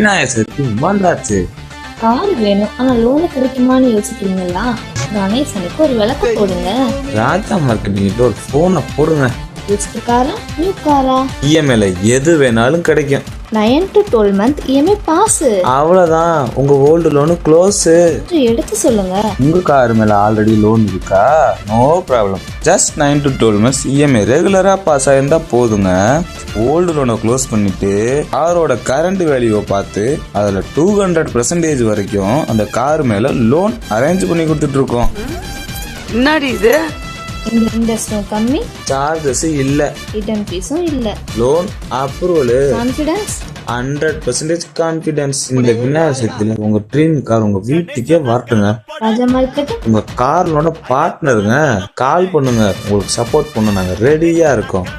விநாயகருக்கு வந்தாச்சு. கார் வேணும் ஆனா லோனு கிடைக்குமான்னு யோசிக்கிறீங்களா? கணேசனுக்கு ஒரு விளக்கு போடுங்க. ராஜா மார்க்கெட்டிங் ஒரு போனை போடுங்க. யூஸ்டு காரா நியூ காரா? இஎம்ஐல எது வேணாலும் கிடைக்கும். 9 to 12 month இஎம்ஐ பாஸ். அவ்வளவுதான், உங்க ஓல்டு லோனு க்ளோஸ். எடுத்து சொல்லுங்க. உங்க கார் மேல ஆல்ரெடி லோன் இருக்கா? No problem. Just 9 to 12 months EMI ரெகுலரா பாஸ் ஆயிருந்தா போதுங்க. ஓல்டு லோனை க்ளோஸ் பண்ணிட்டு காரோட கரண்ட் வேல்யூவை பார்த்து அதுல 200% வரைக்கும் அந்த கார் மேல லோன் அரேஞ்ச் பண்ணி கொடுத்துட்டு இருக்கோம். என்னடி இது? இந்த இன்ட்ரெஸ்டும் கம்மி, சார்ஜஸ் இல்ல, ரிட்டர்ன் ஃபீஸும் இல்ல. Loan approval, confidence 100% confidence. இந்த விநாயகத்துல உங்க ட்ரீம் கார் உங்க வீட்டுக்கே வரட்டுங்க. ராஜா மார்க்கெட் உங்க கார்லோட பார்ட்னருங்க. கால் பண்ணுங்க, உங்களுக்கு சப்போர்ட் பண்ண நாங்க ரெடியா இருக்கோம்.